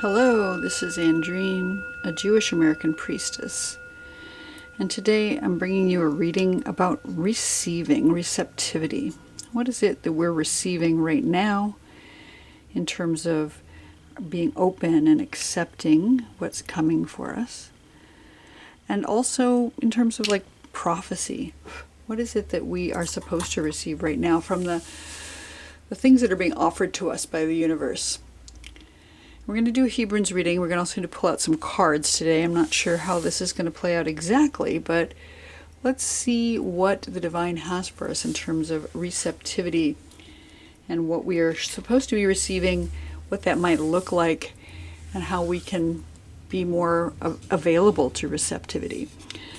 Hello, this is Andrine, a Jewish American priestess, and today I'm bringing you a reading about receiving, receptivity. What is it that we're receiving right now in terms of being open and accepting what's coming for us? And also in terms of like prophecy. What is it that we are supposed to receive right now from the things that are being offered to us by the universe? We're going to do a Hebrunes reading. We're going to also pull out some cards today. I'm not sure how this is going to play out exactly, but let's see what the divine has for us in terms of receptivity and what we are supposed to be receiving, what that might look like, and how we can be more available to receptivity.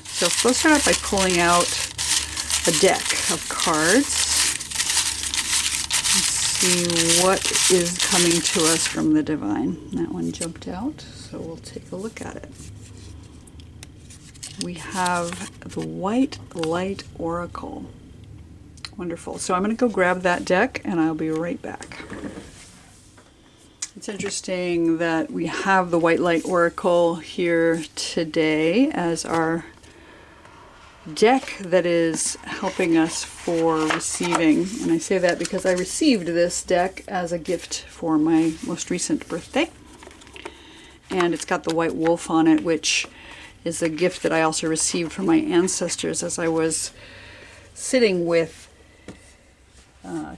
So let's start out by pulling out a deck of cards. See what is coming to us from the divine. That one jumped out, so we'll take a look at it. We have the White Light Oracle. Wonderful. So I'm going to go grab that deck and I'll be right back. It's interesting that we have the White Light Oracle here today as our deck that is helping us for receiving. And I say that because I received this deck as a gift for my most recent birthday. And it's got the white wolf on it, which is a gift that I also received from my ancestors as I was sitting with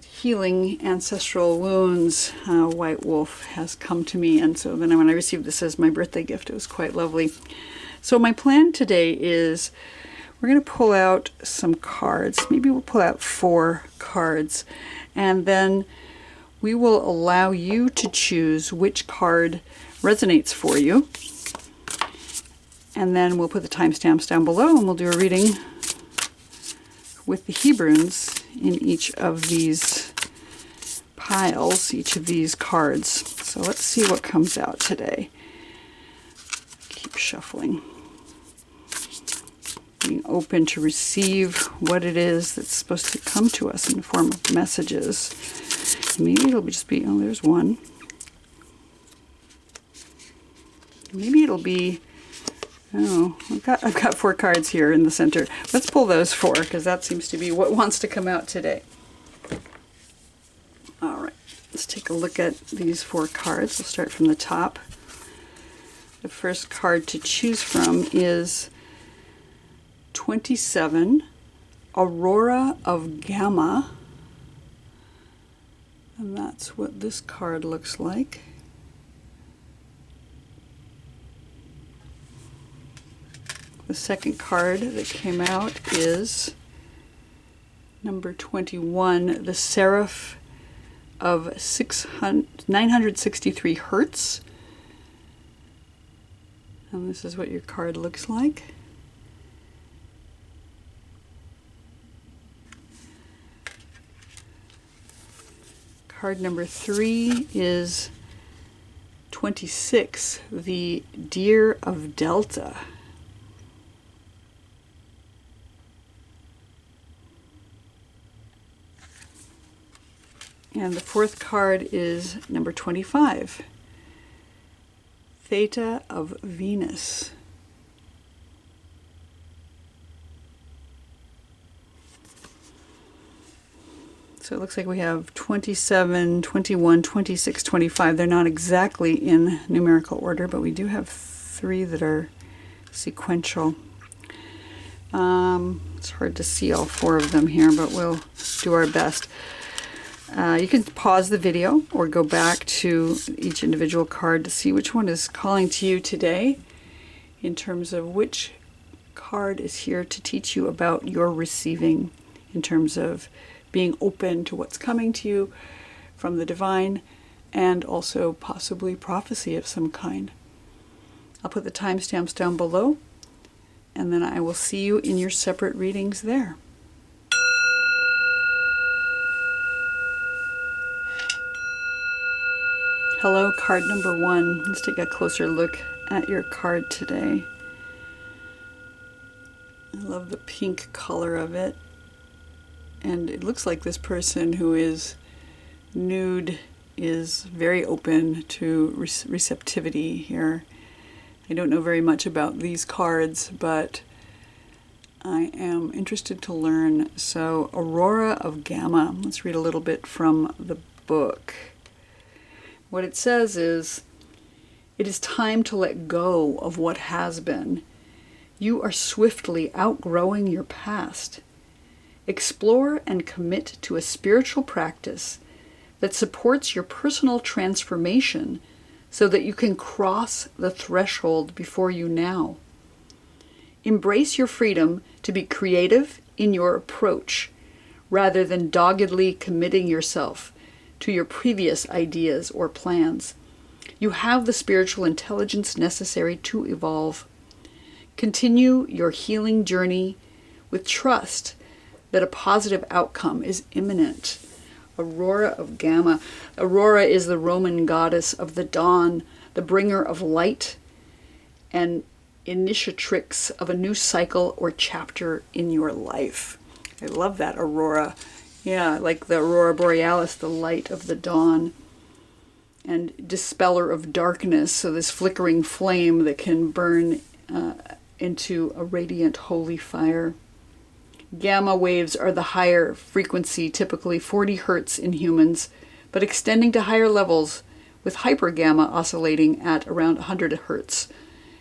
healing ancestral wounds. White wolf has come to me, and so then when I received this as my birthday gift, it was quite lovely. So my plan today is we're going to pull out some cards. Maybe we'll pull out 4 cards, and then we will allow you to choose which card resonates for you. And then we'll put the timestamps down below and we'll do a reading with the Hebrunes in each of these piles, each of these cards. So let's see what comes out today. Keep shuffling. Being open to receive what it is that's supposed to come to us in the form of messages. Maybe it'll just be, oh, there's one. Maybe it'll be, oh, I've got 4 cards here in the center. Let's pull those 4 because that seems to be what wants to come out today. All right, let's take a look at these 4 cards. We'll start from the top. The first card to choose from is 27, Aurora of Gamma. And that's what this card looks like. The second card that came out is number 21, the Seraph of 963 Hertz. And this is what your card looks like. Card number 3 is 26, the Deer of Delta. And the 4th card is number 25, Theta of Venus. So it looks like we have 27, 21, 26, 25. They're not exactly in numerical order, but we do have 3 that are sequential. It's hard to see all 4 of them here, but we'll do our best. You can pause the video or go back to each individual card to see which one is calling to you today in terms of which card is here to teach you about your receiving in terms of being open to what's coming to you from the divine and also possibly prophecy of some kind. I'll put the timestamps down below and then I will see you in your separate readings there. Hello, card number 1. Let's take a closer look at your card today. I love the pink color of it. And it looks like this person who is nude is very open to receptivity here. I don't know very much about these cards, but I am interested to learn. So, Aurora of Gamma. Let's read a little bit from the book. What it says is, it is time to let go of what has been. You are swiftly outgrowing your past. Explore and commit to a spiritual practice that supports your personal transformation so that you can cross the threshold before you now. Embrace your freedom to be creative in your approach, rather than doggedly committing yourself to your previous ideas or plans. You have the spiritual intelligence necessary to evolve. Continue your healing journey with trust that a positive outcome is imminent. Aurora of Gamma. Aurora is the Roman goddess of the dawn, the bringer of light, and initiatrix of a new cycle or chapter in your life. I love that, Aurora. Yeah, like the Aurora Borealis, the light of the dawn, and dispeller of darkness, so this flickering flame that can burn into a radiant holy fire. Gamma waves are the higher frequency, typically 40 hertz in humans, but extending to higher levels, with hypergamma oscillating at around 100 hertz.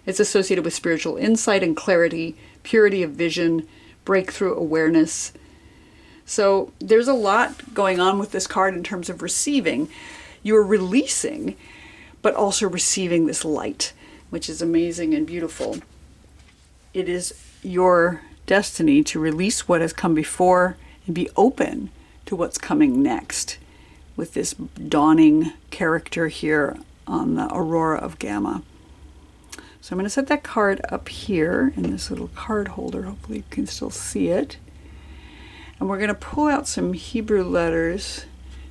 It's associated with spiritual insight and clarity, purity of vision, breakthrough awareness. So there's a lot going on with this card in terms of receiving. You're releasing, but also receiving this light, which is amazing and beautiful. It is your destiny to release what has come before and be open to what's coming next, with this dawning character here on the Aurora of Gamma. So I'm going to set that card up here in this little card holder. Hopefully you can still see it. And we're going to pull out some Hebrew letters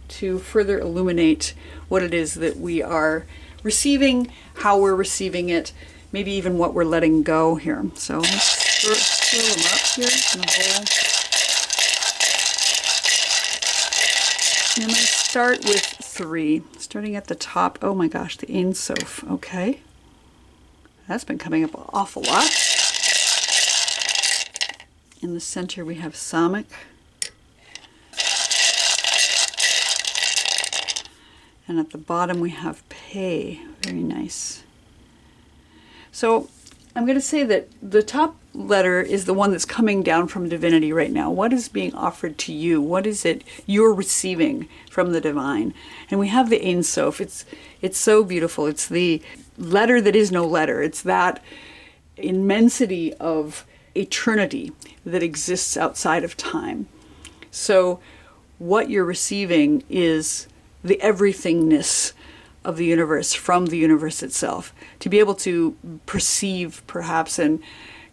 to further illuminate what it is that we are receiving, how we're receiving it, maybe even what we're letting go here. So let's throw them up here in the bowl. And I'm going to start with 3, starting at the top. Oh my gosh, the Ein Sof. Okay. That's been coming up an awful lot. In the center we have Samekh. And at the bottom we have Pei. Very nice. So I'm going to say that the top letter is the one that's coming down from divinity right now. What is being offered to you? What is it you're receiving from the divine? And we have the Ein Sof. It's so beautiful. It's the letter that is no letter. It's that immensity of eternity that exists outside of time. So what you're receiving is the everythingness of the universe from the universe itself. To be able to perceive, perhaps, and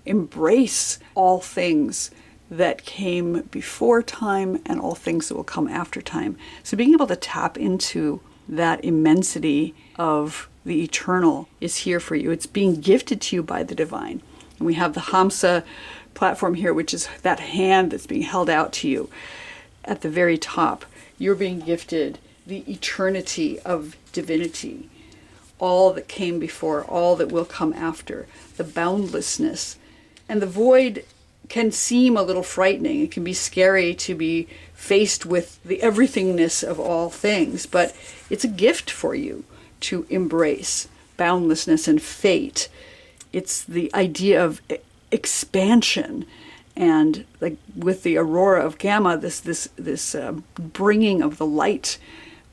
embrace all things that came before time and all things that will come after time. So being able to tap into that immensity of the eternal is here for you. It's being gifted to you by the divine. And we have the Hamsa platform here, which is that hand that's being held out to you. At the very top, you're being gifted the eternity of divinity, all that came before, all that will come after, the boundlessness. And the void can seem a little frightening. It can be scary to be faced with the everythingness of all things, but it's a gift for you to embrace boundlessness and fate. It's the idea of expansion, and like with the Aurora of Gamma, this bringing of the light,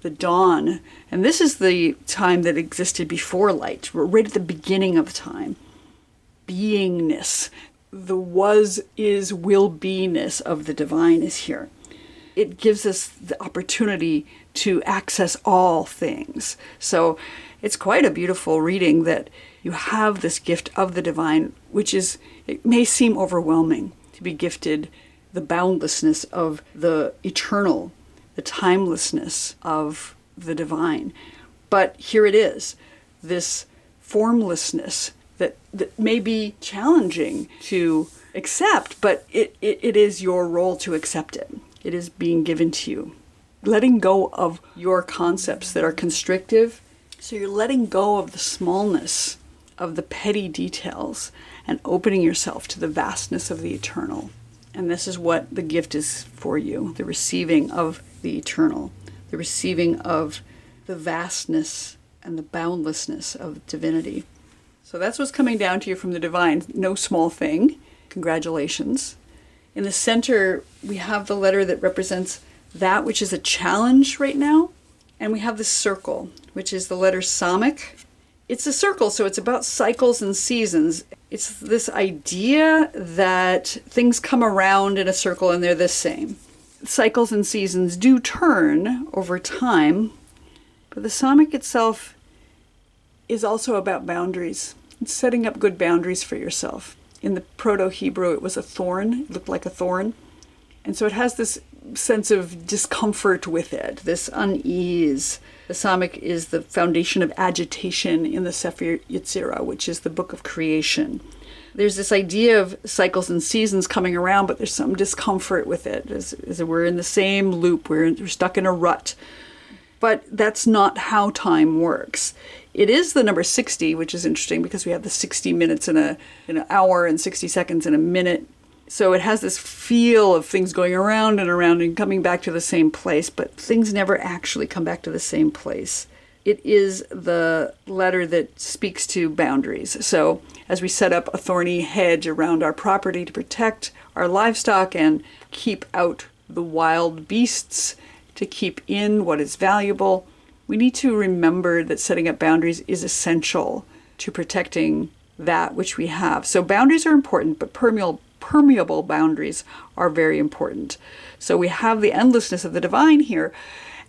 the dawn. And this is the time that existed before light. We're right at the beginning of time. Beingness, the was, is, will be-ness of the divine is here. It gives us the opportunity to access all things. So it's quite a beautiful reading that you have this gift of the divine, which is, it may seem overwhelming to be gifted the boundlessness of the eternal, the timelessness of the divine. But here it is, this formlessness that may be challenging to accept, but it is your role to accept it. It is being given to you. letting go of your concepts that are constrictive. So you're letting go of the smallness of the petty details and opening yourself to the vastness of the eternal. And this is what the gift is for you, the receiving of the eternal, the receiving of the vastness and the boundlessness of divinity. So that's what's coming down to you from the divine. No small thing. Congratulations. In the center, we have the letter that represents that which is a challenge right now. And we have the circle, which is the letter Samic. It's a circle, so it's about cycles and seasons. It's this idea that things come around in a circle and they're the same. Cycles and seasons do turn over time, but the Samic itself is also about boundaries. It's setting up good boundaries for yourself. In the Proto-Hebrew, it was a thorn. It looked like a thorn. And so it has this sense of discomfort with it, this unease. The Samic is the foundation of agitation in the Sefer Yetzirah, which is the book of creation. There's this idea of cycles and seasons coming around, but there's some discomfort with it. As we're in the same loop, we're stuck in a rut. But that's not how time works. It is the number 60, which is interesting because we have the 60 minutes in an hour and 60 seconds in a minute. So it has this feel of things going around and coming back to the same place, but things never actually come back to the same place. It is the letter that speaks to boundaries. So as we set up a thorny hedge around our property to protect our livestock and keep out the wild beasts, to keep in what is valuable, we need to remember that setting up boundaries is essential to protecting that which we have. So boundaries are important, but permeable boundaries are very important. So we have the endlessness of the divine here,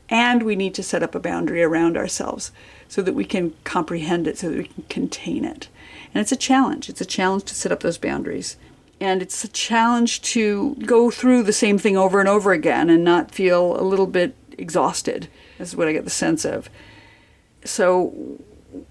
and we need to set up a boundary around ourselves so that we can comprehend it, so that we can contain it. And it's a challenge. It's a challenge to set up those boundaries. And it's a challenge to go through the same thing over and over again and not feel a little bit exhausted. This is what I get the sense of. So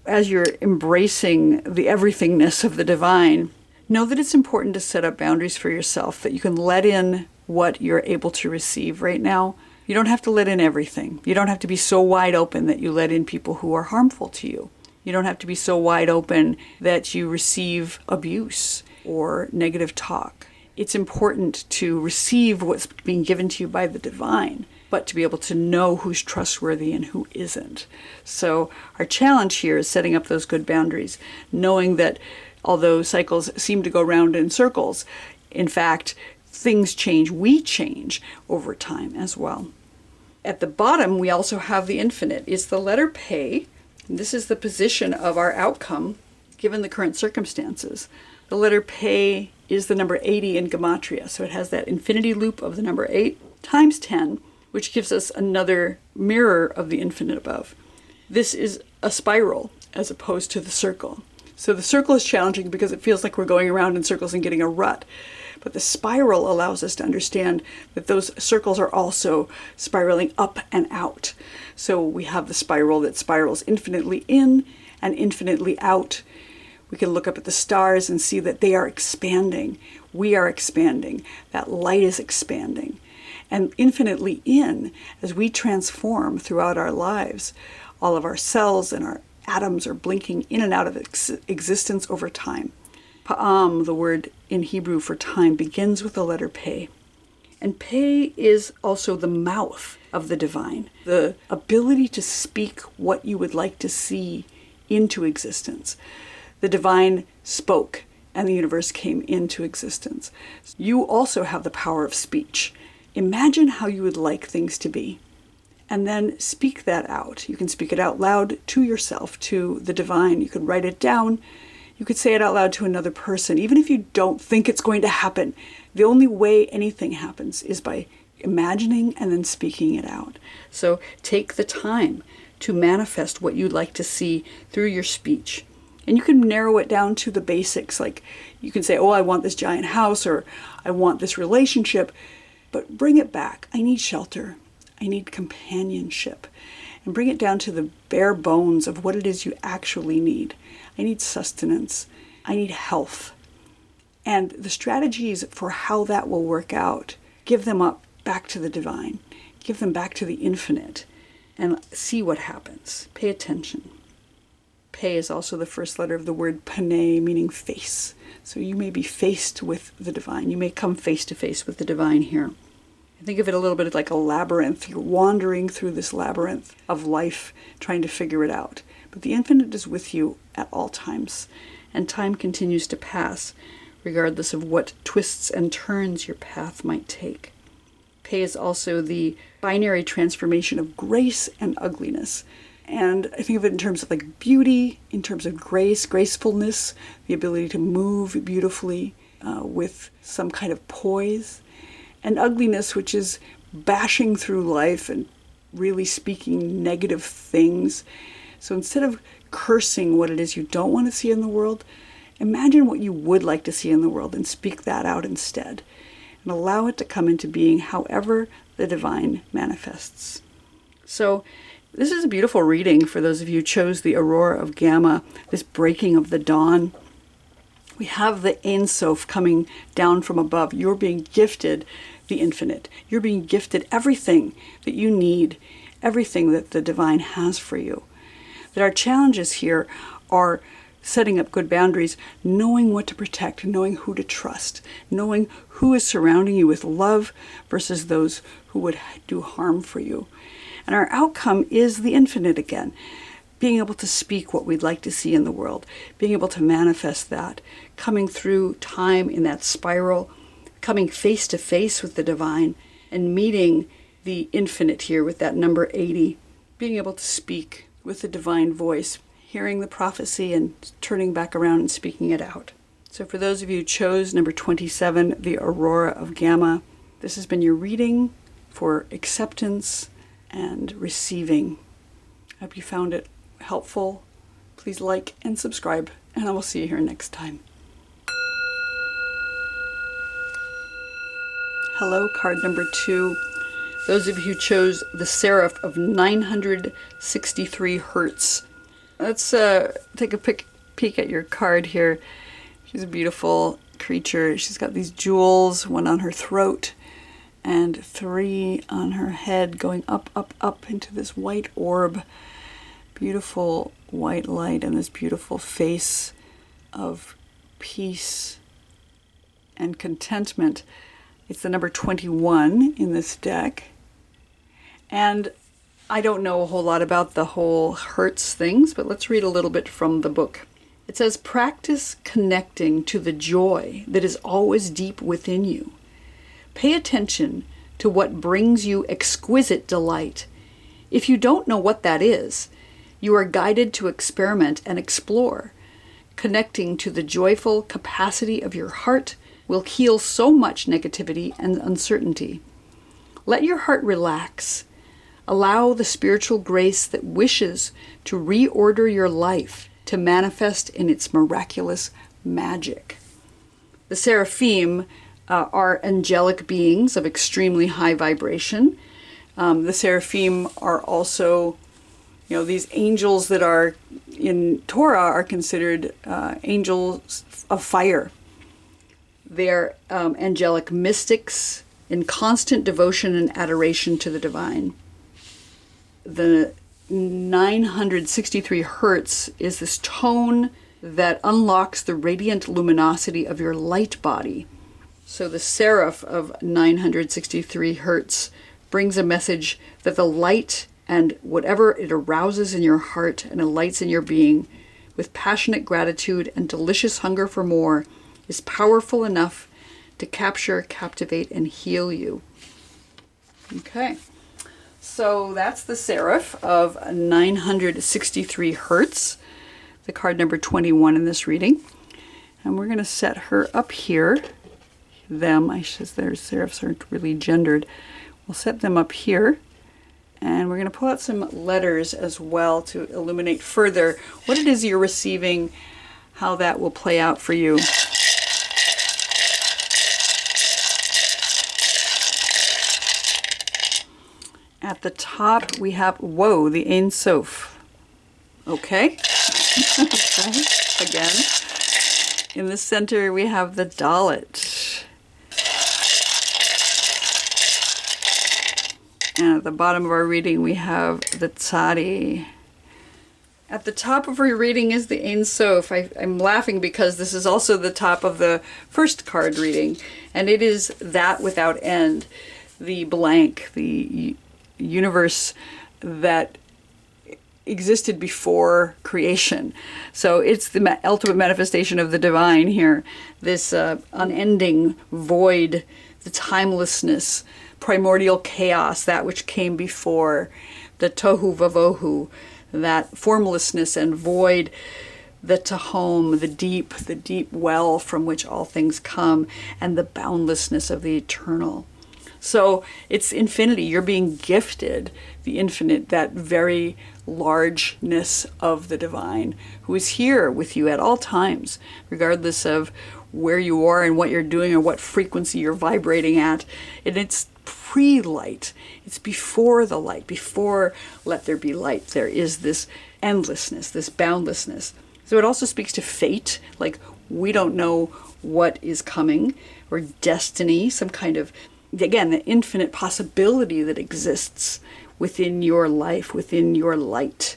as you're embracing the everythingness of the divine, know that it's important to set up boundaries for yourself, that you can let in what you're able to receive right now. You don't have to let in everything. You don't have to be so wide open that you let in people who are harmful to you. You don't have to be so wide open that you receive abuse or negative talk. It's important to receive what's being given to you by the divine, but to be able to know who's trustworthy and who isn't. So our challenge here is setting up those good boundaries, knowing that although cycles seem to go round in circles, in fact, things change. We change over time as well. At the bottom, we also have the infinite. It's the letter Pe. This is the position of our outcome given the current circumstances. The letter Pe is the number 80 in Gematria. So it has that infinity loop of the number 8 times 10, which gives us another mirror of the infinite above. This is a spiral as opposed to the circle. So the circle is challenging because it feels like we're going around in circles and getting a rut. But the spiral allows us to understand that those circles are also spiraling up and out. So we have the spiral that spirals infinitely in and infinitely out. We can look up at the stars and see that they are expanding. We are expanding. That light is expanding. And infinitely in, as we transform throughout our lives, all of our cells and our atoms are blinking in and out of existence over time. Pa'am, the word in Hebrew for time, begins with the letter Pe. And Pe is also the mouth of the divine, the ability to speak what you would like to see into existence. The divine spoke and the universe came into existence. You also have the power of speech. Imagine how you would like things to be, and then speak that out. You can speak it out loud to yourself, to the divine. You could write it down. You could say it out loud to another person, even if you don't think it's going to happen. The only way anything happens is by imagining and then speaking it out. So take the time to manifest what you'd like to see through your speech. And you can narrow it down to the basics. Like you can say, oh, I want this giant house, or I want this relationship. But bring it back. I need shelter. I need companionship. And bring it down to the bare bones of what it is you actually need. I need sustenance. I need health. And the strategies for how that will work out, give them up back to the divine. give them back to the infinite and see what happens. Pay attention. Pe is also the first letter of the word pane, meaning face. So you may be faced with the divine. You may come face to face with the divine here. Think of it a little bit like a labyrinth. You're wandering through this labyrinth of life, trying to figure it out. But the infinite is with you at all times, and time continues to pass, regardless of what twists and turns your path might take. Pe is also the binary transformation of grace and ugliness. And I think of it in terms of like beauty, in terms of grace, gracefulness, the ability to move beautifully with some kind of poise. And ugliness, which is bashing through life and really speaking negative things. So instead of cursing what it is you don't want to see in the world, imagine what you would like to see in the world and speak that out instead. And allow it to come into being however the divine manifests. So this is a beautiful reading for those of you who chose the Aurora of Gamma, this breaking of the dawn. We have the Ein Sof coming down from above. You're being gifted the infinite. You're being gifted everything that you need, everything that the divine has for you. That our challenges here are setting up good boundaries, knowing what to protect, knowing who to trust, knowing who is surrounding you with love versus those who would do harm for you. And our outcome is the infinite again. Being able to speak what we'd like to see in the world, being able to manifest that, coming through time in that spiral, coming face to face with the divine, and meeting the infinite here with that number 80, being able to speak with the divine voice, hearing the prophecy and turning back around and speaking it out. So for those of you who chose number 27, the Aurora of Gamma, this has been your reading for acceptance and receiving. I hope you found it helpful. Please like and subscribe, and I will see you here next time. Hello, card number 2. Those of you who chose the Seraph of 963 Hertz. Let's take a peek at your card here. She's a beautiful creature. She's got these jewels, one on her throat and 3 on her head, going up, up, up into this white orb. Beautiful white light and this beautiful face of peace and contentment. It's the number 21 in this deck. And I don't know a whole lot about the whole Hertz things, but let's read a little bit from the book. It says, practice connecting to the joy that is always deep within you. Pay attention to what brings you exquisite delight. If you don't know what that is, you are guided to experiment and explore. Connecting to the joyful capacity of your heart will heal so much negativity and uncertainty. Let your heart relax. Allow the spiritual grace that wishes to reorder your life to manifest in its miraculous magic. The Seraphim are angelic beings of extremely high vibration. The Seraphim are also, these angels that are in Torah are considered angels of fire. They're angelic mystics in constant devotion and adoration to the divine. The 963 Hertz is this tone that unlocks the radiant luminosity of your light body. So the Seraph of 963 Hertz brings a message that the light and whatever it arouses in your heart and lights in your being with passionate gratitude and delicious hunger for more is powerful enough to capture, captivate, and heal you. Okay, so that's the Seraph of 963 Hertz, the card number 21 in this reading. And we're going to set her up here. Their seraphs aren't really gendered. We'll set them up here. And we're going to pull out some letters as well to illuminate further what it is you're receiving, how that will play out for you. At the top, we have, whoa, the Ein Sof. Okay. Okay. Again. In the center, we have the Dalet. And at the bottom of our reading, we have the Tzadi. At the top of our reading is the Ein Sof. I'm laughing because this is also the top of the first card reading, and it is that without end, the blank, the universe that existed before creation. So it's the ultimate manifestation of the divine here, this unending void, the timelessness, primordial chaos, that which came before, the tohu vavohu, that formlessness and void, the Tehom, the deep well from which all things come, and the boundlessness of the eternal. So it's infinity. You're being gifted the infinite, that very largeness of the divine, who is here with you at all times, regardless of where you are and what you're doing or what frequency you're vibrating at. And it's pre-light. It's before the light, before let there be light. There is this endlessness, this boundlessness. So it also speaks to fate, like we don't know what is coming, or destiny, some kind of, again, the infinite possibility that exists within your life, within your light.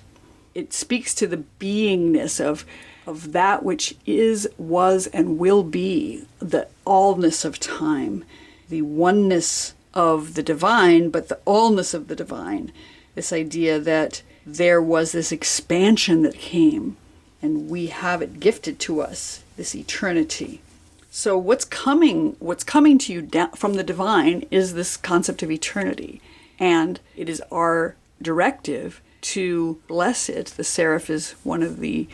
It speaks to the beingness of that which is, was, and will be, the allness of time, the oneness of the divine, but the allness of the divine. This idea that there was this expansion that came, and we have it gifted to us, this eternity. So what's coming to you from the divine is this concept of eternity. And it is our directive to bless it. The Seraph is one of the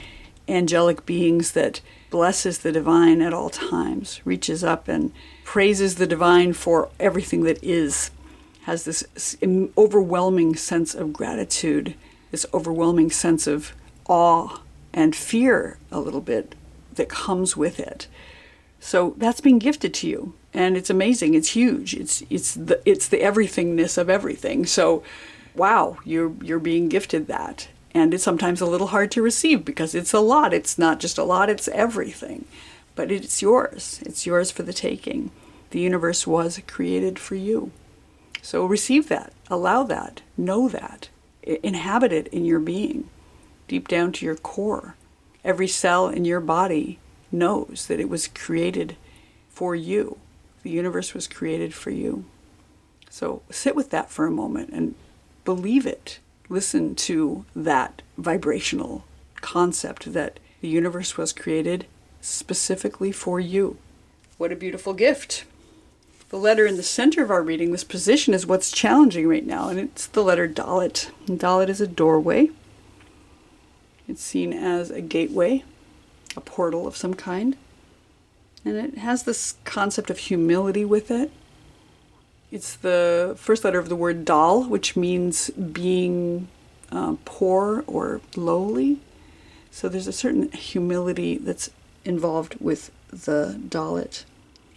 angelic beings that blesses the divine at all times, reaches up and praises the divine for everything that is, has this overwhelming sense of gratitude, this overwhelming sense of awe and fear a little bit that comes with it. So that's being gifted to you, and it's amazing. It's huge. It's the everythingness of everything. So, wow, you're being gifted that, and it's sometimes a little hard to receive because it's a lot. It's not just a lot. It's everything, but it's yours. It's yours for the taking. The universe was created for you. So receive that. Allow that. Know that. Inhabit it in your being, deep down to your core. Every cell in your body knows that it was created for you. The universe was created for you. So sit with that for a moment and believe it. Listen to that vibrational concept that the universe was created specifically for you. What a beautiful gift. The letter in the center of our reading, this position, is what's challenging right now, and it's the letter Dalet. And Dalet is a doorway. It's seen as a gateway, a portal of some kind. And it has this concept of humility with it. It's the first letter of the word Dal, which means being poor or lowly. So there's a certain humility that's involved with the Dalet.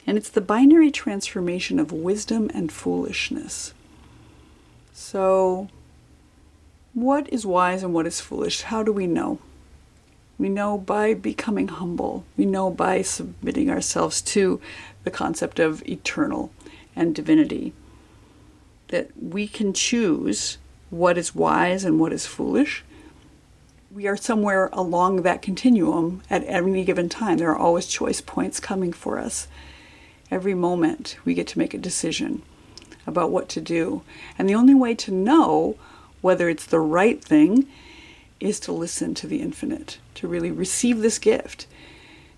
And it's the binary transformation of wisdom and foolishness. So what is wise and what is foolish? How do we know? We know by becoming humble. We know by submitting ourselves to the concept of eternal and divinity. That we can choose what is wise and what is foolish. We are somewhere along that continuum at any given time. There are always choice points coming for us. Every moment we get to make a decision about what to do. And the only way to know whether it's the right thing is to listen to the infinite, to really receive this gift,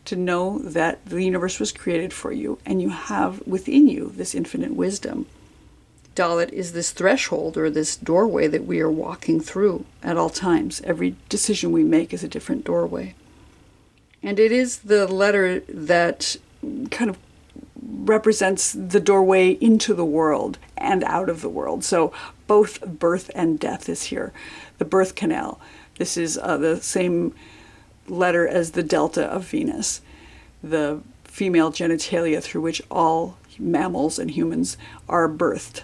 to know that the universe was created for you and you have within you this infinite wisdom. Dalet is this threshold or this doorway that we are walking through at all times. Every decision we make is a different doorway. And it is the letter that kind of represents the doorway into the world and out of the world. So both birth and death is here. The birth canal. This is the same letter as the delta of Venus, the female genitalia through which all mammals and humans are birthed.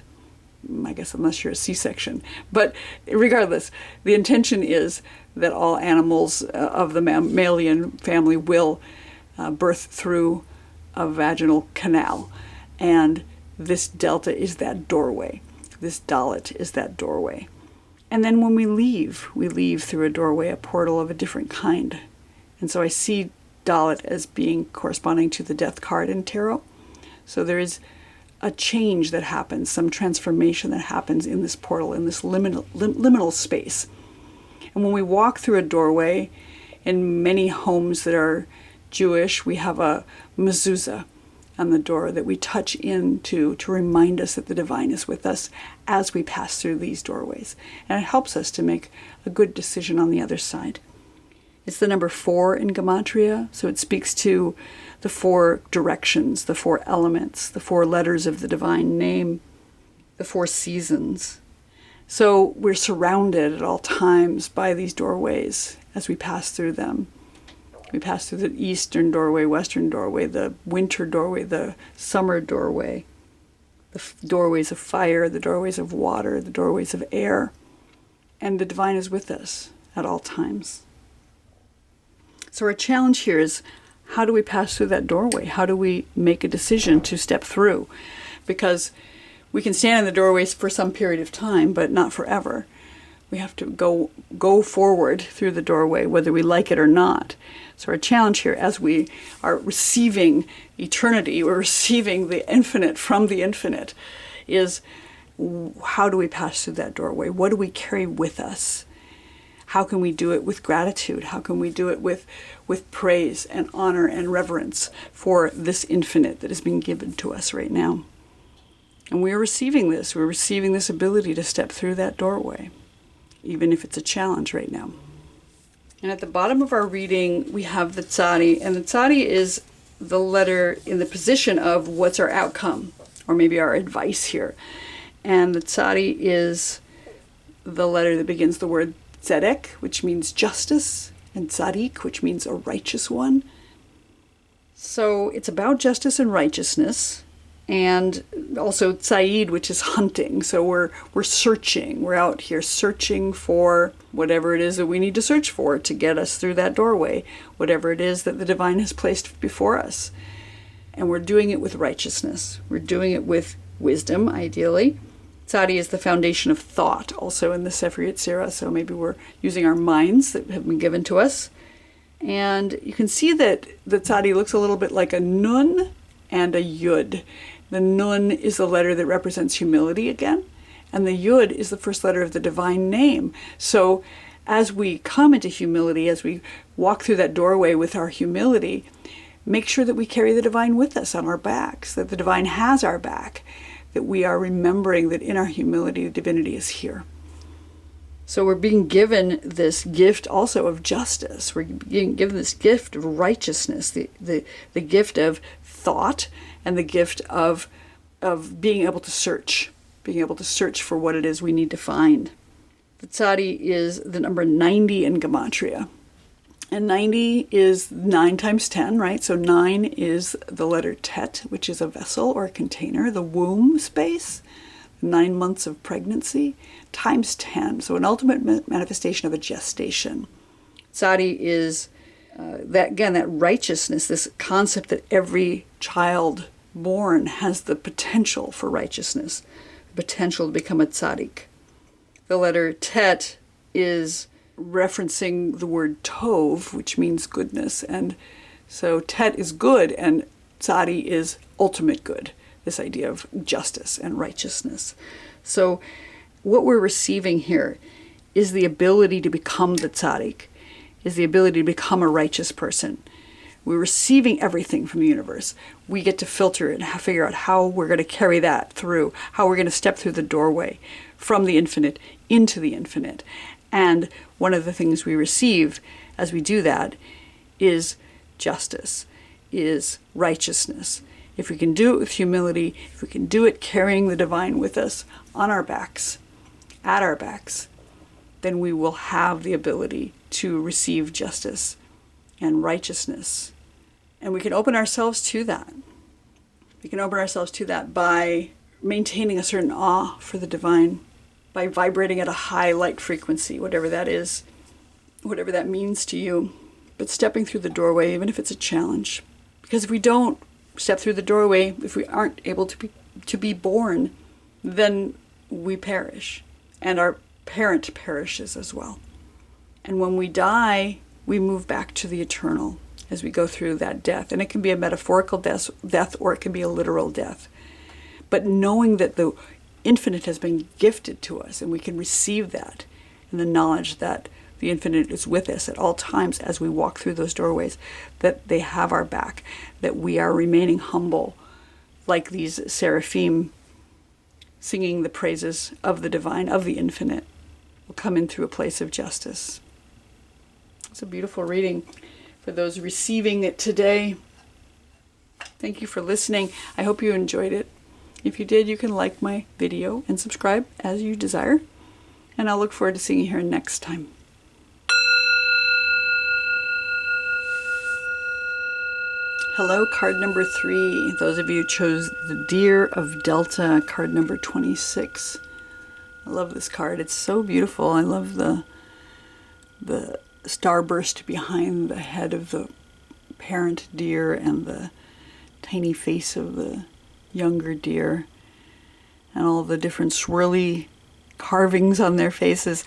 I guess unless you're a C-section. But regardless, the intention is that all animals of the mammalian family will birth through a vaginal canal. And this delta is that doorway. This dalit is that doorway. And then when we leave through a doorway, a portal of a different kind. And so I see dalit as being corresponding to the death card in tarot. So there is a change that happens, some transformation that happens in this portal, in this liminal space. And when we walk through a doorway, in many homes that are Jewish, we have a mezuzah on the door that we touch into to remind us that the divine is with us as we pass through these doorways. And it helps us to make a good decision on the other side. It's the number 4 in Gematria, so it speaks to the 4 directions, the 4 elements, the 4 letters of the divine name, the 4 seasons. So we're surrounded at all times by these doorways as we pass through them. We pass through the eastern doorway, western doorway, the winter doorway, the summer doorway, the doorways of fire, the doorways of water, the doorways of air. And the divine is with us at all times. So our challenge here is, how do we pass through that doorway? How do we make a decision to step through? Because we can stand in the doorways for some period of time, but not forever. We have to go forward through the doorway, whether we like it or not. So our challenge here, as we are receiving eternity, we're receiving the infinite from the infinite, is how do we pass through that doorway? What do we carry with us? How can we do it with gratitude? How can we do it with praise and honor and reverence for this infinite that is being given to us right now? And we're receiving this. We're receiving this ability to step through that doorway, even if it's a challenge right now. And at the bottom of our reading, we have the tzadi. And the tzadi is the letter in the position of what's our outcome, or maybe our advice here. And the tzadi is the letter that begins the word tzedek, which means justice, and tzadik, which means a righteous one. So it's about justice and righteousness. And also Tzaid, which is hunting. So we're searching. We're out here searching for whatever it is that we need to search for to get us through that doorway, whatever it is that the divine has placed before us. And we're doing it with righteousness. We're doing it with wisdom, ideally. Tzadi is the foundation of thought, also in the Sefer Yetzirah. So maybe we're using our minds that have been given to us. And you can see that the tzadi looks a little bit like a nun and a yud. The nun is the letter that represents humility again, and the yud is the first letter of the divine name. So as we come into humility, as we walk through that doorway with our humility, make sure that we carry the divine with us on our backs, that the divine has our back, that we are remembering that in our humility, the divinity is here. So we're being given this gift also of justice. We're being given this gift of righteousness, the gift of thought, and the gift of being able to search for what it is we need to find. The tzadi is the number 90 in Gematria. And 90 is 9 times 10, right? So 9 is the letter Tet, which is a vessel or a container, the womb space, 9 months of pregnancy, times 10. So an ultimate manifestation of a gestation. Tzadi is that righteousness, this concept that every child born has the potential for righteousness, the potential to become a tzaddik. The letter Tet is referencing the word tov, which means goodness. And so Tet is good and tzadi is ultimate good, this idea of justice and righteousness. So what we're receiving here is the ability to become the tzaddik, is the ability to become a righteous person. We're receiving everything from the universe. We get to filter it and figure out how we're going to carry that through, how we're going to step through the doorway from the infinite into the infinite. And one of the things we receive as we do that is justice, is righteousness. If we can do it with humility, if we can do it carrying the divine with us on our backs, at our backs, then we will have the ability to receive justice and righteousness. And we can open ourselves to that. We can open ourselves to that by maintaining a certain awe for the divine, by vibrating at a high light frequency, whatever that is, whatever that means to you. But stepping through the doorway, even if it's a challenge. Because if we don't step through the doorway, if we aren't able to be born, then we perish, and our parent perishes as well. And when we die, we move back to the eternal as we go through that death. And it can be a metaphorical death, or it can be a literal death. But knowing that the infinite has been gifted to us, and we can receive that, and the knowledge that the infinite is with us at all times as we walk through those doorways, that they have our back, that we are remaining humble, like these seraphim singing the praises of the divine, of the infinite, will come in through a place of justice. It's a beautiful reading for those receiving it today. Thank you for listening. I hope you enjoyed it. If you did, you can like my video and subscribe as you desire. And I'll look forward to seeing you here next time. Hello, card number 3. Those of you who chose the Deer of Delta, card number 26. I love this card. It's so beautiful. I love the starburst behind the head of the parent deer and the tiny face of the younger deer, and all the different swirly carvings on their faces.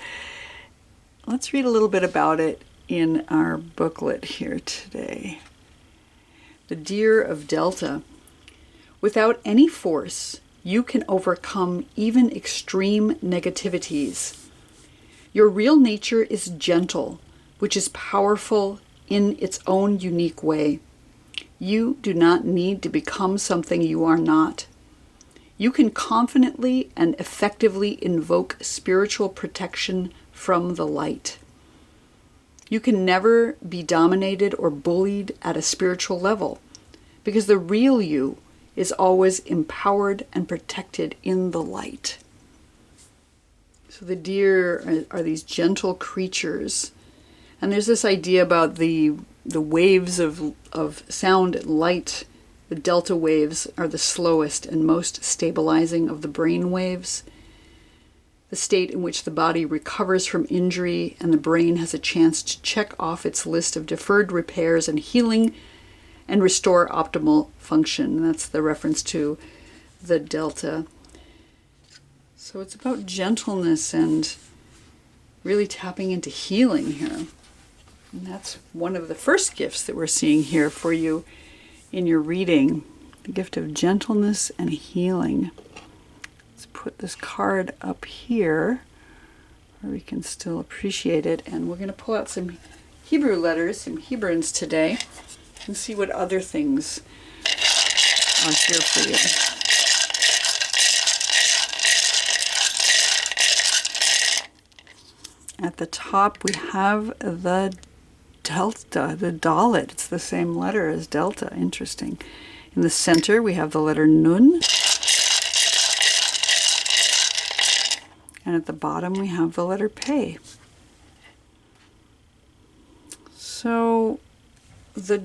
Let's read a little bit about it in our booklet here today. The Deer of Delta. Without any force, you can overcome even extreme negativities. Your real nature is gentle, which is powerful in its own unique way. You do not need to become something you are not. You can confidently and effectively invoke spiritual protection from the light. You can never be dominated or bullied at a spiritual level, because the real you is always empowered and protected in the light. So the deer are these gentle creatures. And there's this idea about the waves of sound and light. The delta waves are the slowest and most stabilizing of the brain waves. The state in which the body recovers from injury and the brain has a chance to check off its list of deferred repairs and healing and restore optimal function. And that's the reference to the delta. So it's about gentleness and really tapping into healing here. And that's one of the first gifts that we're seeing here for you in your reading, the gift of gentleness and healing. Let's put this card up here where we can still appreciate it. And we're going to pull out some Hebrew letters, some Hebrunes today, and see what other things are here for you. At the top, we have the delta, the dalet. It's the same letter as delta. Interesting. In the center, we have the letter nun. And at the bottom, we have the letter pe. So the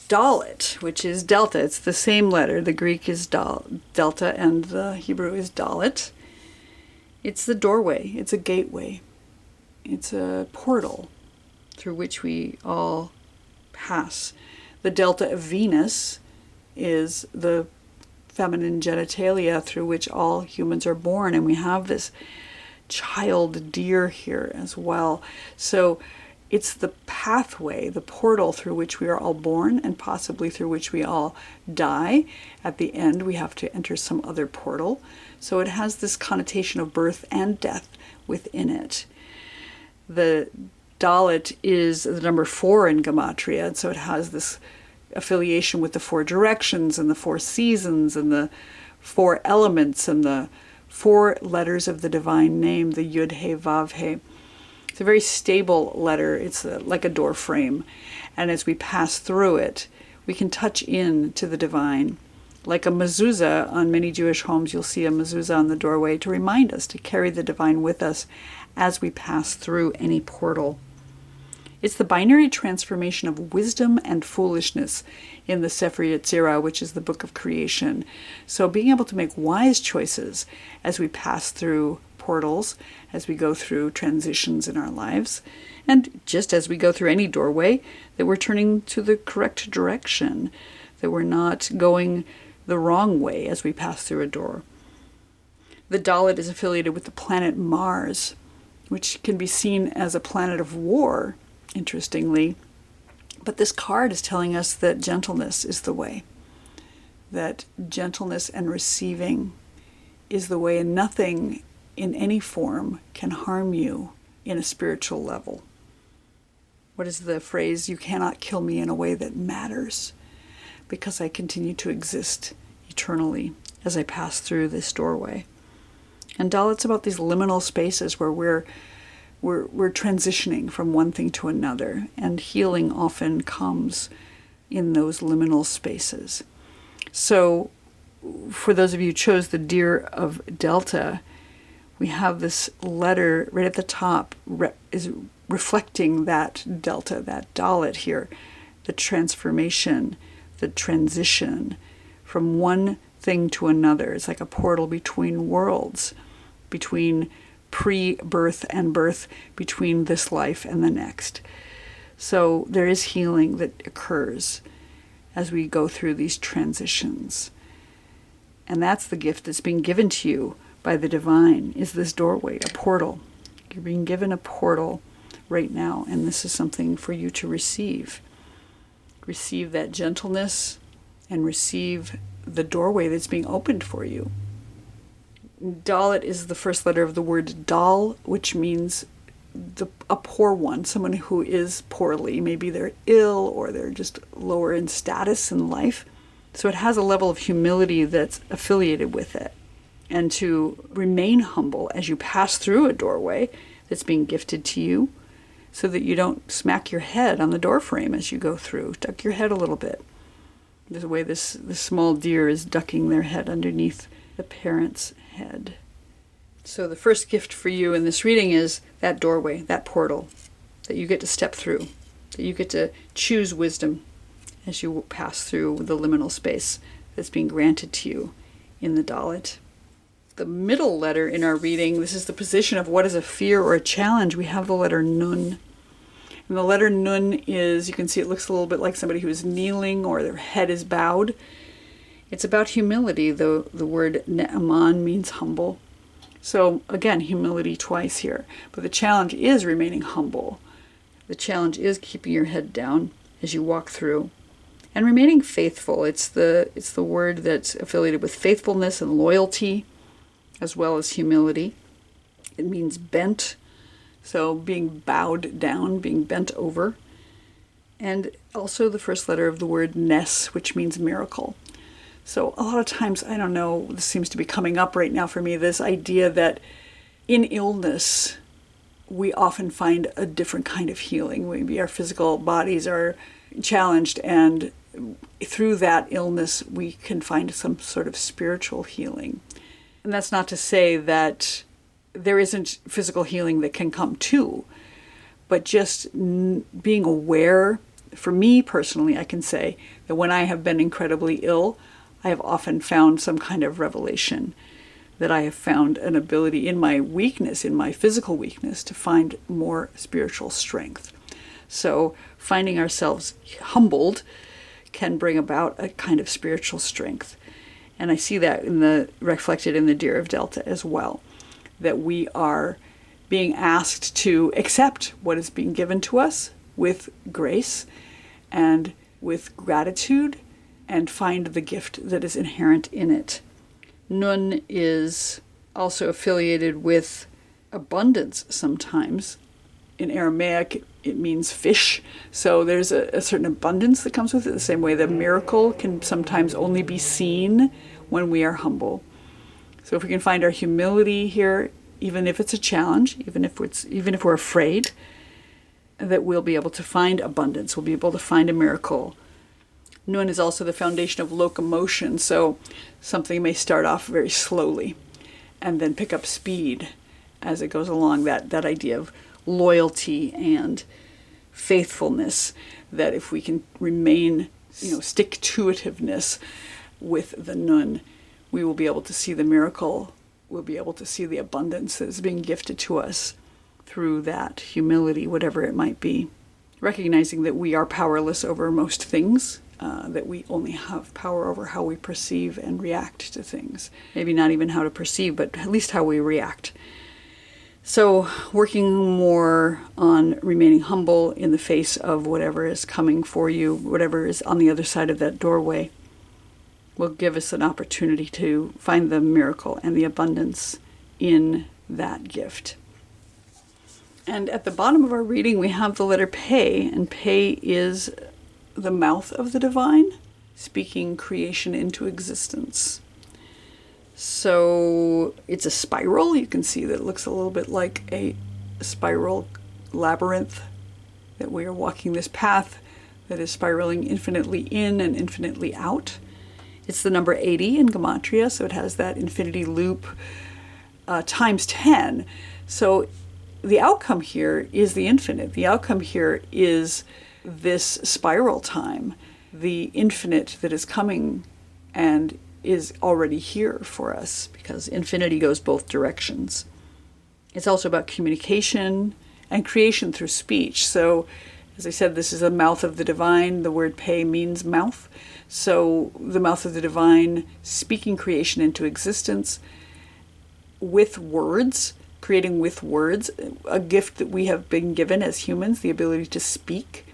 dalet, which is delta, it's the same letter. The Greek is delta and the Hebrew is dalet. It's the doorway. It's a gateway. It's a portal through which we all pass. The delta of Venus is the feminine genitalia through which all humans are born, and we have this child deer here as well. So it's the pathway, the portal through which we are all born and possibly through which we all die. At the end, we have to enter some other portal. So it has this connotation of birth and death within it. The dalet is the number 4 in Gematria, and so it has this affiliation with the 4 directions and the 4 seasons and the 4 elements and the 4 letters of the divine name, the Yud He Vav He. It's a very stable letter. It's like a door frame, and as we pass through it, we can touch in to the divine. Like a mezuzah, on many Jewish homes you'll see a mezuzah on the doorway to remind us to carry the divine with us as we pass through any portal. It's the binary transformation of wisdom and foolishness in the Sefer Yetzirah, which is the book of creation. So being able to make wise choices as we pass through portals, as we go through transitions in our lives, and just as we go through any doorway, that we're turning to the correct direction, that we're not going the wrong way as we pass through a door. The Dalit is affiliated with the planet Mars, which can be seen as a planet of war, interestingly. But this card is telling us that gentleness is the way. That gentleness and receiving is the way, and nothing in any form can harm you in a spiritual level. What is the phrase? You cannot kill me in a way that matters, because I continue to exist eternally as I pass through this doorway. And Dalit's about these liminal spaces where we're transitioning from one thing to another, and healing often comes in those liminal spaces. So for those of you who chose the Deer of Delta, we have this letter right at the top is reflecting that Delta, that Dalit here, the transformation, the transition from one thing to another. It's like a portal between worlds, between pre-birth and birth, between this life and the next. So there is healing that occurs as we go through these transitions. And that's the gift that's being given to you by the divine, is this doorway, a portal. You're being given a portal right now, and this is something for you to receive. Receive that gentleness and receive the doorway that's being opened for you. Dalit is the first letter of the word Dal, which means a poor one, someone who is poorly. Maybe they're ill or they're just lower in status in life. So it has a level of humility that's affiliated with it. And to remain humble as you pass through a doorway that's being gifted to you, so that you don't smack your head on the door frame as you go through. Duck your head a little bit. There's a way this small deer is ducking their head underneath the parent's head. So the first gift for you in this reading is that doorway, that portal that you get to step through, that you get to choose wisdom as you pass through the liminal space that's being granted to you in the Dalit. The middle letter in our reading, this is the position of what is a fear or a challenge. We have the letter Nun. And the letter Nun is, you can see it looks a little bit like somebody who is kneeling or their head is bowed. It's about humility, though the word Ne'aman means humble. So again, humility twice here. But the challenge is remaining humble. The challenge is keeping your head down as you walk through. And remaining faithful. It's the word that's affiliated with faithfulness and loyalty, as well as humility. It means bent. So being bowed down, being bent over. And also the first letter of the word Nes, which means miracle. So a lot of times, I don't know, this seems to be coming up right now for me, this idea that in illness, we often find a different kind of healing. Maybe our physical bodies are challenged, and through that illness, we can find some sort of spiritual healing. And that's not to say that there isn't physical healing that can come too, but just being aware. For me personally, I can say that when I have been incredibly ill, I have often found some kind of revelation, that I have found an ability in my weakness, in my physical weakness, to find more spiritual strength. So finding ourselves humbled can bring about a kind of spiritual strength. And I see that reflected in the Deer of Delta as well, that we are being asked to accept what is being given to us with grace and with gratitude, and find the gift that is inherent in it. Nun is also affiliated with abundance sometimes. In Aramaic, it means fish. So there's a certain abundance that comes with it, the same way that miracle can sometimes only be seen when we are humble. So if we can find our humility here, even if it's a challenge, even if we're afraid, that we'll be able to find abundance, we'll be able to find a miracle. Nun is also the foundation of locomotion, so something may start off very slowly and then pick up speed as it goes along. That idea of loyalty and faithfulness, that if we can remain, stick-to-itiveness with the Nun, we will be able to see the miracle, we'll be able to see the abundance that is being gifted to us through that humility, whatever it might be. Recognizing that we are powerless over most things, that we only have power over how we perceive and react to things. Maybe not even how to perceive, but at least how we react. So working more on remaining humble in the face of whatever is coming for you, whatever is on the other side of that doorway, will give us an opportunity to find the miracle and the abundance in that gift. And at the bottom of our reading, we have the letter Pe, and Pe is the mouth of the divine, speaking creation into existence. So it's a spiral. You can see that it looks a little bit like a spiral labyrinth, that we are walking this path that is spiraling infinitely in and infinitely out. It's the number 80 in Gematria, so it has that infinity loop times 10. So the outcome here is the infinite. The outcome here is this spiral time, the infinite that is coming and is already here for us, because infinity goes both directions. It's also about communication and creation through speech. So, as I said, this is the mouth of the divine. The word Pe means mouth. So the mouth of the divine, speaking creation into existence with words, creating with words, a gift that we have been given as humans, the ability to speak.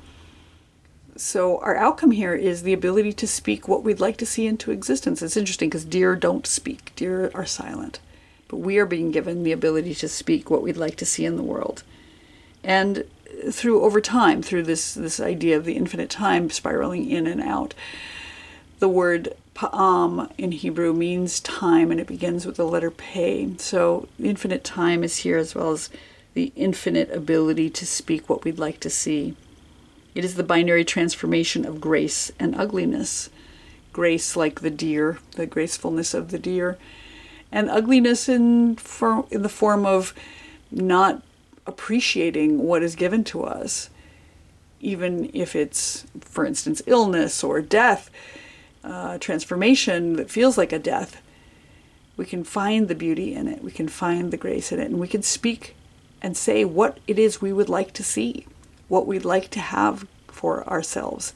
So our outcome here is the ability to speak what we'd like to see into existence. It's interesting because deer don't speak. Deer are silent. But we are being given the ability to speak what we'd like to see in the world. And over time, through this idea of the infinite time spiraling in and out, the word Pa'am in Hebrew means time, and it begins with the letter Pe. So infinite time is here, as well as the infinite ability to speak what we'd like to see. It is the binary transformation of grace and ugliness. Grace like the deer, the gracefulness of the deer, and ugliness in the form of not appreciating what is given to us, even if it's, for instance, illness or death, transformation that feels like a death. We can find the beauty in it, we can find the grace in it, and we can speak and say what it is we would like to see, what we'd like to have for ourselves.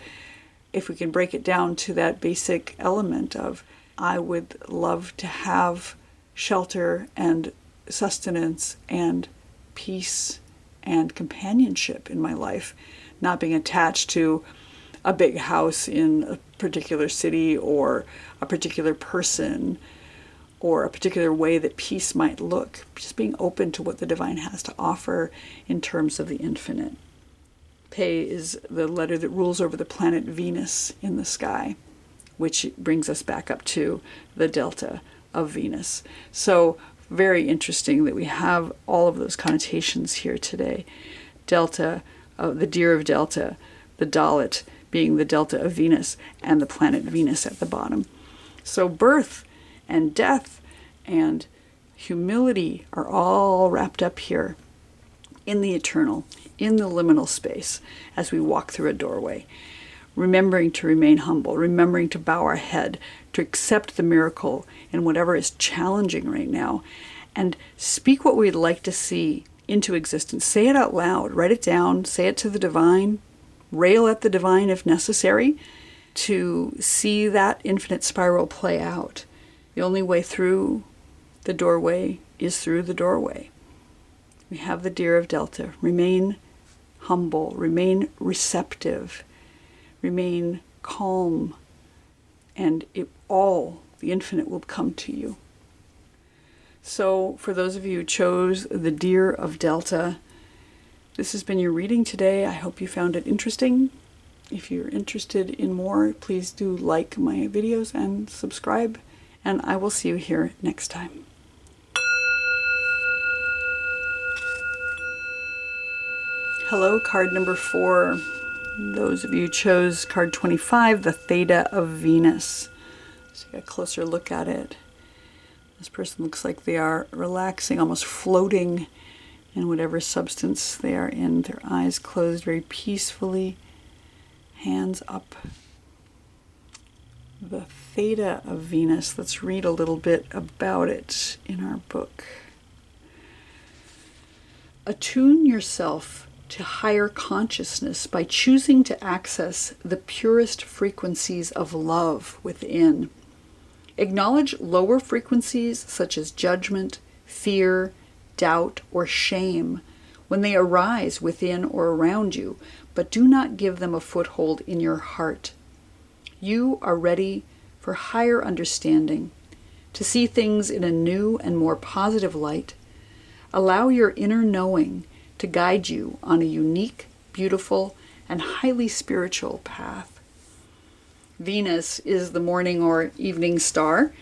If we can break it down to that basic element of, I would love to have shelter and sustenance and peace and companionship in my life, not being attached to a big house in a particular city or a particular person or a particular way that peace might look. Just being open to what the divine has to offer in terms of the infinite. Pe is the letter that rules over the planet Venus in the sky, which brings us back up to the delta of Venus. So very interesting that we have all of those connotations here today. Delta, the deer of Delta, the Dalit being the delta of Venus, and the planet Venus at the bottom. So birth and death and humility are all wrapped up here in the eternal, in the liminal space as we walk through a doorway. Remembering to remain humble, remembering to bow our head, to accept the miracle in whatever is challenging right now, and speak what we'd like to see into existence. Say it out loud, write it down, say it to the divine, rail at the divine if necessary, to see that infinite spiral play out. The only way through the doorway is through the doorway. We have the deer of Delta. Remain humble, remain receptive, remain calm, and the infinite will come to you. So for those of you who chose the deer of Delta, this has been your reading today. I hope you found it interesting. If you're interested in more, please do like my videos and subscribe, and I will see you here next time. Hello, card number 4. Those of you who chose card 25, the Theta of Venus. So you get a closer look at it. This person looks like they are relaxing, almost floating in whatever substance they are in. Their eyes closed very peacefully, hands up. The Theta of Venus. Let's read a little bit about it in our book. Attune yourself to higher consciousness by choosing to access the purest frequencies of love within. Acknowledge lower frequencies such as judgment, fear, doubt, or shame when they arise within or around you, but do not give them a foothold in your heart. You are ready for higher understanding, to see things in a new and more positive light. Allow your inner knowing to guide you on a unique, beautiful, and highly spiritual path. Venus is the morning or evening star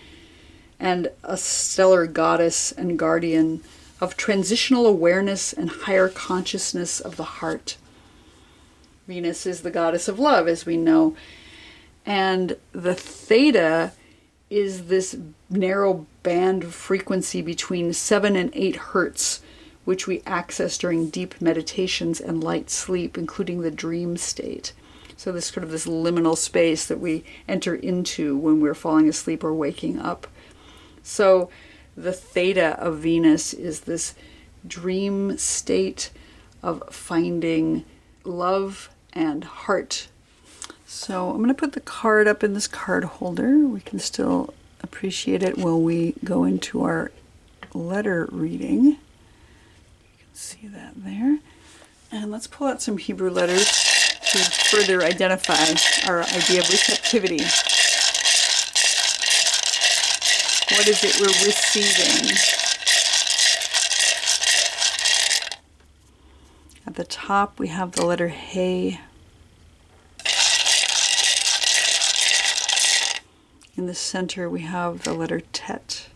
and a stellar goddess and guardian of transitional awareness and higher consciousness of the heart. Venus is the goddess of love, as we know, and the Theta is this narrow band frequency between 7 and 8 hertz, which we access during deep meditations and light sleep, including the dream state. So this sort of this liminal space that we enter into when we're falling asleep or waking up. So the Theta of Venus is this dream state of finding love and heart. So I'm going to put the card up in this card holder. We can still appreciate it while we go into our letter reading. You can see that there. And let's pull out some Hebrew letters to further identify our idea of receptivity. What is it we're receiving? At the top we have the letter He. In the center we have the letter Tet.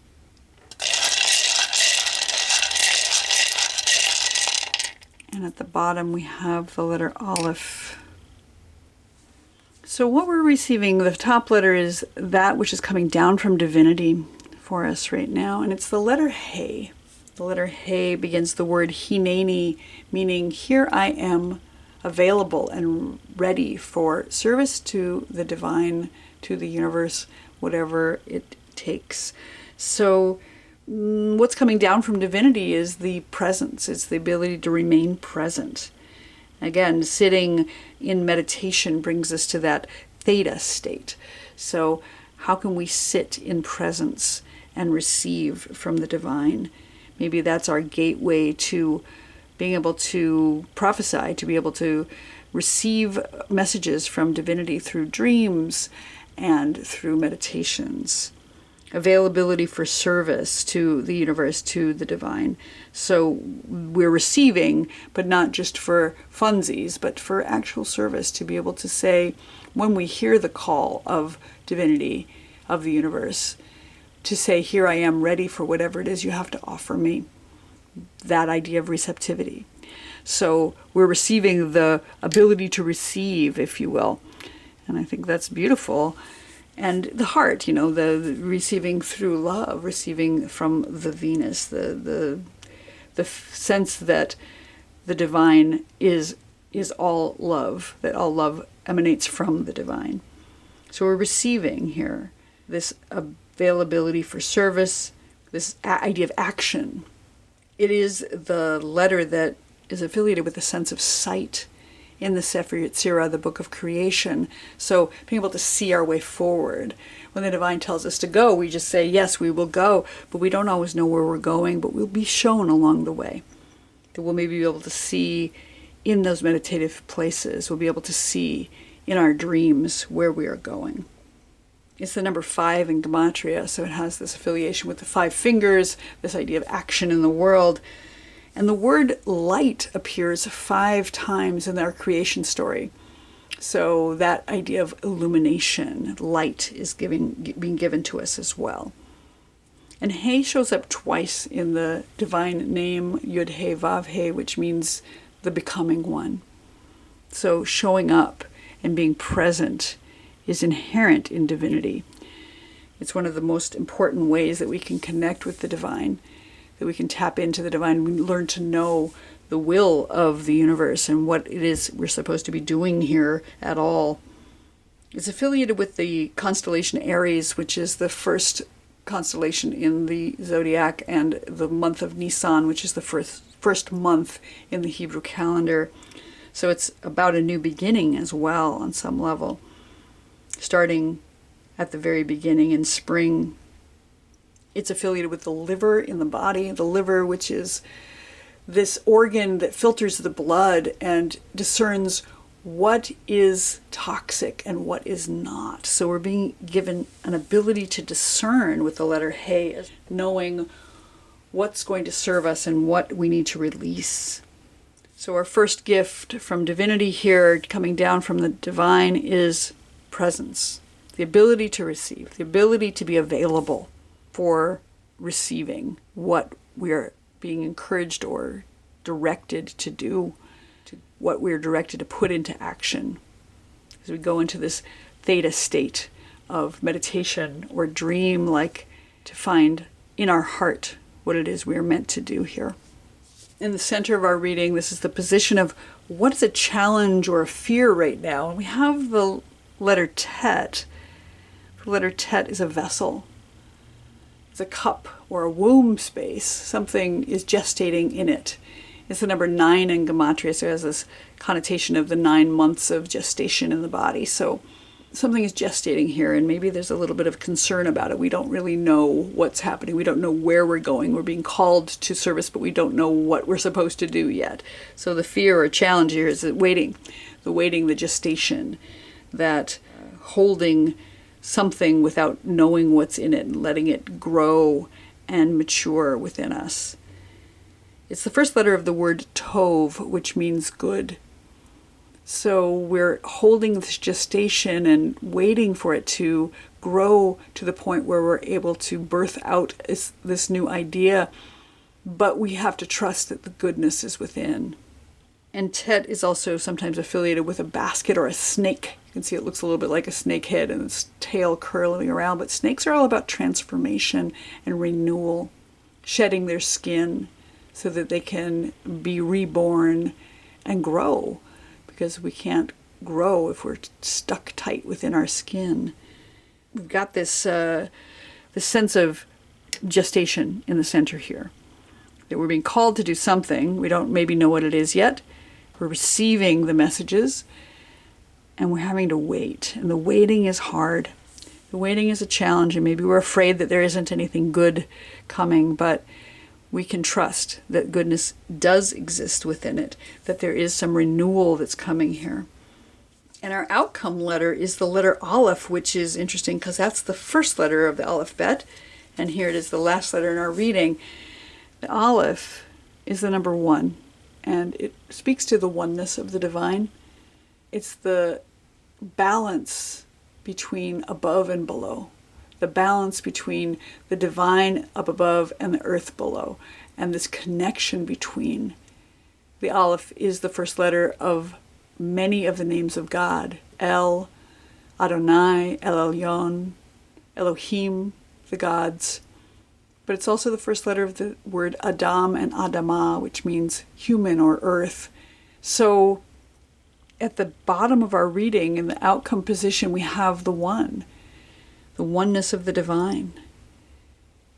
And at the bottom we have the letter Aleph. So what we're receiving, the top letter is that which is coming down from divinity for us right now, and it's the letter He. The letter He begins the word Hineni, meaning here I am, available and ready for service to the divine, to the universe, whatever it takes. So what's coming down from divinity is the presence. It's the ability to remain present. Again, sitting in meditation brings us to that Theta state. So how can we sit in presence and receive from the divine? Maybe that's our gateway to being able to prophesy, to be able to receive messages from divinity through dreams and through meditations. Availability for service to the universe, to the divine. So we're receiving, but not just for funsies, but for actual service, to be able to say, when we hear the call of divinity, of the universe, to say, here I am, ready for whatever it is you have to offer me. That idea of receptivity. So we're receiving the ability to receive, if you will. And I think that's beautiful. And the heart, the receiving through love, receiving from the Venus, the sense that the divine is all love, that all love emanates from the divine. So we're receiving here this availability for service, this idea of action. It is the letter that is affiliated with the sense of sight in the Sefer Yetzirah, the book of creation. So being able to see our way forward. When the divine tells us to go, we just say, yes, we will go, but we don't always know where we're going, but we'll be shown along the way. That we'll maybe be able to see in those meditative places. We'll be able to see in our dreams where we are going. It's the number 5 in Gematria, so it has this affiliation with the 5 fingers, this idea of action in the world. And the word light appears 5 times in our creation story. So that idea of illumination, light, is being given to us as well. And He shows up twice in the divine name, Yud He Vav He, which means the becoming one. So showing up and being present is inherent in divinity. It's one of the most important ways that we can connect with the divine, that we can tap into the divine. We learn to know the will of the universe and what it is we're supposed to be doing here at all. It's affiliated with the constellation Aries, which is the first constellation in the zodiac, and the month of Nisan, which is the first month in the Hebrew calendar. So it's about a new beginning as well on some level, starting at the very beginning in spring. It's affiliated with the liver in the body, the liver, which is this organ that filters the blood and discerns what is toxic and what is not. So we're being given an ability to discern with the letter He, knowing what's going to serve us and what we need to release. So our first gift from divinity here, coming down from the divine, is presence. The ability to receive, the ability to be available for receiving what we're being encouraged or directed to do, to what we're directed to put into action. As we go into this theta state of meditation or dream, like to find in our heart what it is we are meant to do here. In the center of our reading, this is the position of what is a challenge or a fear right now. And we have the letter Tet. The letter Tet is a vessel. It's a cup or a womb space. Something is gestating in it. It's the number 9 in Gematria, so it has this connotation of the 9 months of gestation in the body. So something is gestating here, and maybe there's a little bit of concern about it. We don't really know what's happening. We don't know where we're going. We're being called to service, but we don't know what we're supposed to do yet. So the fear or challenge here is the waiting, the gestation, that holding something without knowing what's in it and letting it grow and mature within us. It's the first letter of the word Tov, which means good. So we're holding this gestation and waiting for it to grow to the point where we're able to birth out this new idea, but we have to trust that the goodness is within. And Tet is also sometimes affiliated with a basket or a snake. You can see it looks a little bit like a snake head and its tail curling around, but snakes are all about transformation and renewal, shedding their skin so that they can be reborn and grow, because we can't grow if we're stuck tight within our skin. We've got this sense of gestation in the center here, that we're being called to do something. We don't maybe know what it is yet. We're receiving the messages, and we're having to wait. And the waiting is hard. The waiting is a challenge, and maybe we're afraid that there isn't anything good coming, but we can trust that goodness does exist within it, that there is some renewal that's coming here. And our outcome letter is the letter Aleph, which is interesting because that's the first letter of the alphabet, and here it is, the last letter in our reading. The Aleph is the number 1, and it speaks to the oneness of the divine. It's the balance between above and below, the balance between the divine up above and the earth below, and this connection between. The Aleph is the first letter of many of the names of God: El, Adonai, El Elyon, Elohim, the gods. But it's also the first letter of the word Adam and Adamah, which means human or earth. So at the bottom of our reading, in the outcome position, we have the one, the oneness of the divine,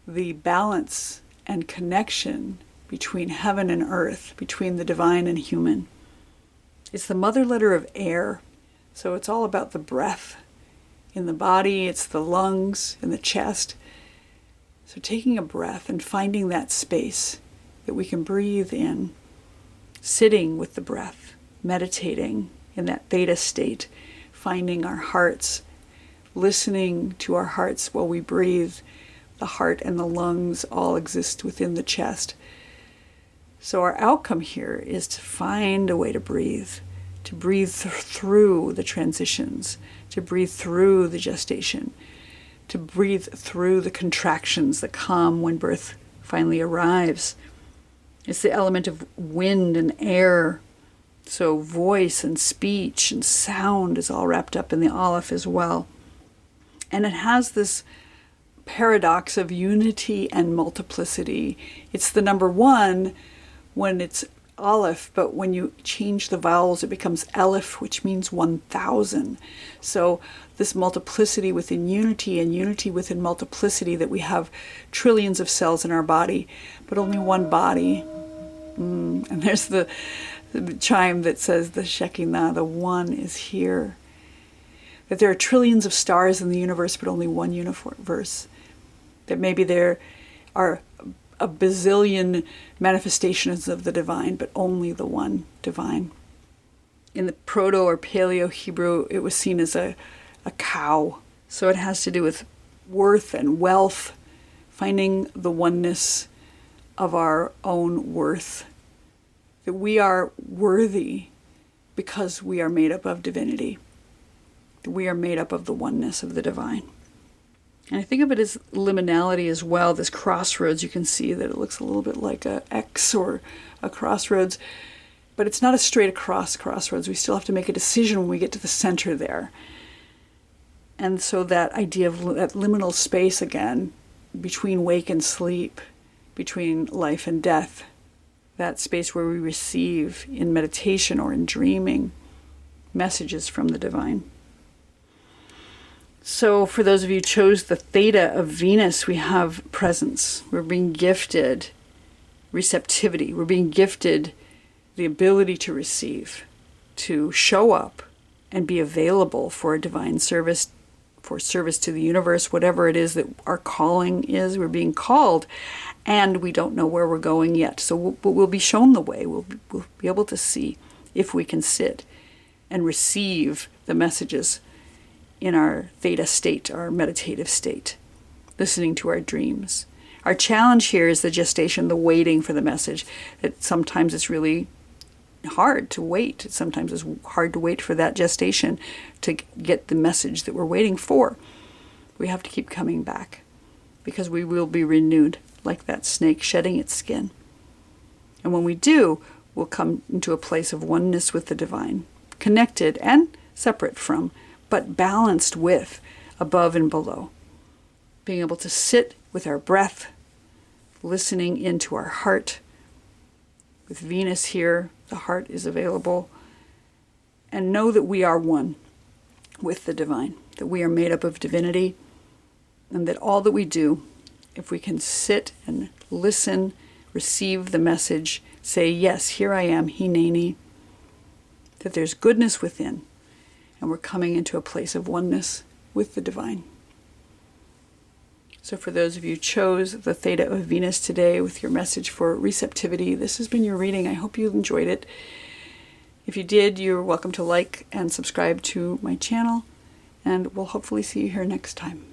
the balance and connection between heaven and earth, between the divine and human. It's the mother letter of air, so it's all about the breath in the body. It's the lungs and the chest. So taking a breath and finding that space that we can breathe in, sitting with the breath, meditating in that theta state, finding our hearts, listening to our hearts while we breathe. The heart and the lungs all exist within the chest. So our outcome here is to find a way to breathe through the transitions, to breathe through the gestation, to breathe through the contractions that come when birth finally arrives. It's the element of wind and air. So voice and speech and sound is all wrapped up in the Aleph as well. And it has this paradox of unity and multiplicity. It's the number 1 when it's Aleph, but when you change the vowels, it becomes Aleph, which means 1,000. So this multiplicity within unity and unity within multiplicity, that we have trillions of cells in our body, but only one body. And there's the chime that says the Shekinah, the one is here. That there are trillions of stars in the universe, but only one universe. That maybe there are a bazillion manifestations of the divine, but only the one divine. In the Proto or Paleo Hebrew, it was seen as a cow. So it has to do with worth and wealth, finding the oneness of our own worth. That we are worthy because we are made up of divinity. That we are made up of the oneness of the divine. And I think of it as liminality as well, this crossroads. You can see that it looks a little bit like a X or a crossroads, but it's not a straight across crossroads. We still have to make a decision when we get to the center there. And so that idea of that liminal space again, between wake and sleep, between life and death, that space where we receive in meditation or in dreaming messages from the divine. So for those of you who chose the Theta of Venus, we have presence. We're being gifted receptivity. We're being gifted the ability to receive, to show up and be available for a divine service, for service to the universe, whatever it is that our calling is. We're being called, and we don't know where we're going yet. So we'll be shown the way. We'll be able to see if we can sit and receive the messages in our Theta state, our meditative state, listening to our dreams. Our challenge here is the gestation, the waiting for the message. That sometimes it's really hard to wait. Sometimes it's hard to wait for that gestation to get the message that we're waiting for. We have to keep coming back because we will be renewed like that snake shedding its skin. And when we do, we'll come into a place of oneness with the divine, connected and separate from, but balanced with, above and below. Being able to sit with our breath, listening into our heart. With Venus here, the heart is available. And know that we are one with the divine, that we are made up of divinity, and that all that we do, if we can sit and listen, receive the message, say, yes, here I am, Hineni, that there's goodness within, and we're coming into a place of oneness with the divine. So for those of you who chose the Theta of Venus today with your message for receptivity, this has been your reading. I hope you enjoyed it. If you did, you're welcome to like and subscribe to my channel, and we'll hopefully see you here next time.